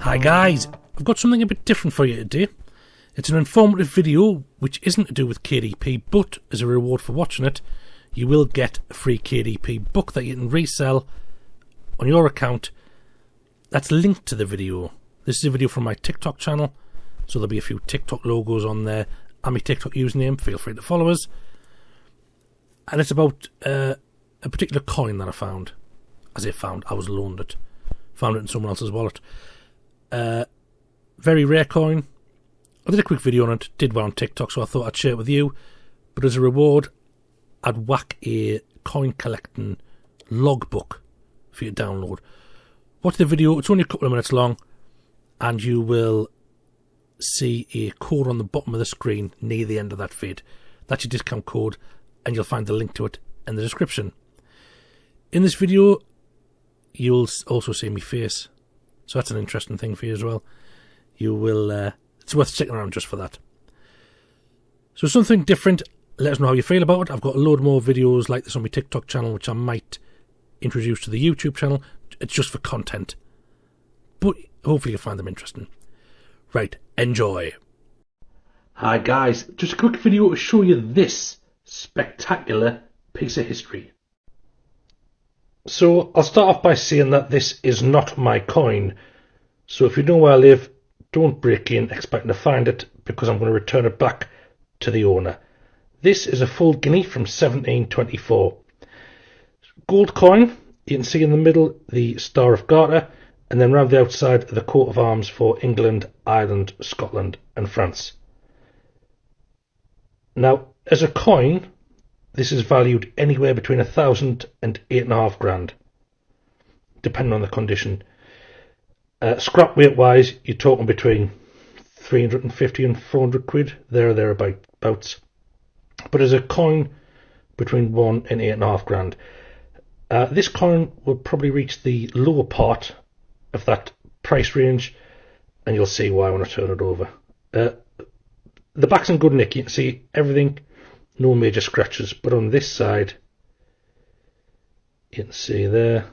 Hi guys, I've got something a bit different for you today. It's an informative video which isn't to do with KDP, but as a reward for watching it, you will get a free KDP book that you can resell on your account. That's linked to the video. This is a video from my TikTok channel, so there'll be a few TikTok logos on there and my TikTok username. Feel free to follow us. And it's about a particular coin that I found. As I found, I was loaned it. Found it in someone else's wallet. Very rare coin. I did a quick video on it, did one on TikTok, so I thought I'd share it with you. But as a reward, I'd whack a coin collecting logbook for you to download. Watch the video, it's only a couple of minutes long, and you will see a code on the bottom of the screen near the end of that vid. That's your discount code, and you'll find the link to it in the description. In this video, you'll also see my face, so that's an interesting thing for you as well. You will, it's worth sticking around just for that. So something different, let us know how you feel about it. I've got a load more videos like this on my TikTok channel, which I might introduce to the YouTube channel. It's just for content, but hopefully you'll find them interesting. Right, enjoy. Hi guys, just a quick video to show you this spectacular piece of history. So I'll start off by saying that this is not my coin. So if you know where I live, don't break in expecting to find it, because I'm going to return it back to the owner. This is a full guinea from 1724. Gold coin. You can see in the middle the Star of Garter, and then round the outside the coat of arms for England, Ireland, Scotland and France. Now, as a coin, this is valued anywhere between 1,000 and 8.5 grand, depending on the condition. Scrap weight wise, you're talking between 350 and 400 quid, there or thereabouts. But as a coin, between 1 and 8.5 grand. This coin will probably reach the lower part of that price range, and you'll see why when I turn it over. The back's in good nick, you can see everything, no major scratches, but on this side, you can see there,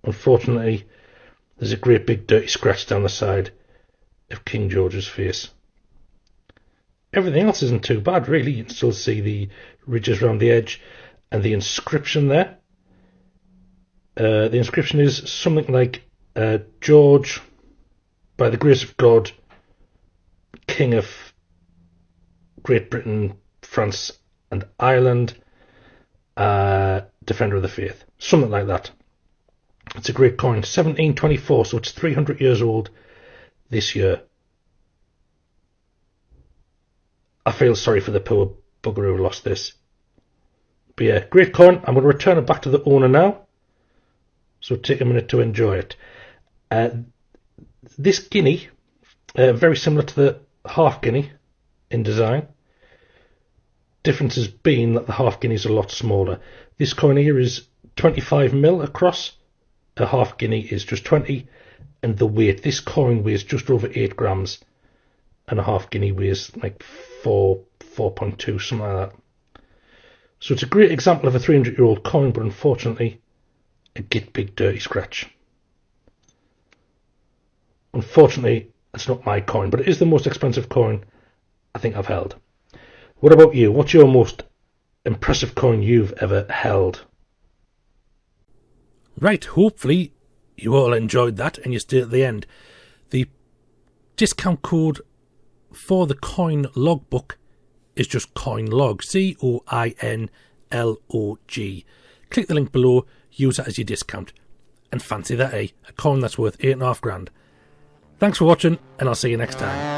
unfortunately, there's a great big dirty scratch down the side of King George's face. Everything else isn't too bad, really. You can still see the ridges around the edge and the inscription there. The inscription is something like, George, by the grace of God, King of Great Britain, France and Ireland, Defender of the Faith. Something like that. It's a great coin. 1724, so it's 300 years old this year. I feel sorry for the poor bugger who lost this. But yeah, great coin. I'm going to return it back to the owner now, so take a minute to enjoy it. This guinea, very similar to the half guinea in design. Difference has been that the half guinea is a lot smaller. This coin here is 25mm across. A half guinea is just 20, and the weight, this coin weighs just over 8 grams, and a half guinea weighs like 4.2, something like that. So it's a great example of a 300-year-old coin, but unfortunately a big dirty scratch. Unfortunately, it's not my coin, but it is the most expensive coin I think I've held. What about you? What's your most impressive coin you've ever held? Right, hopefully you all enjoyed that and you stayed at the end. The discount code for the coin logbook is just coinlog, COINLOG. Click the link below, use that as your discount, and fancy that, eh? A coin that's worth 8.5 grand. Thanks for watching, and I'll see you next time.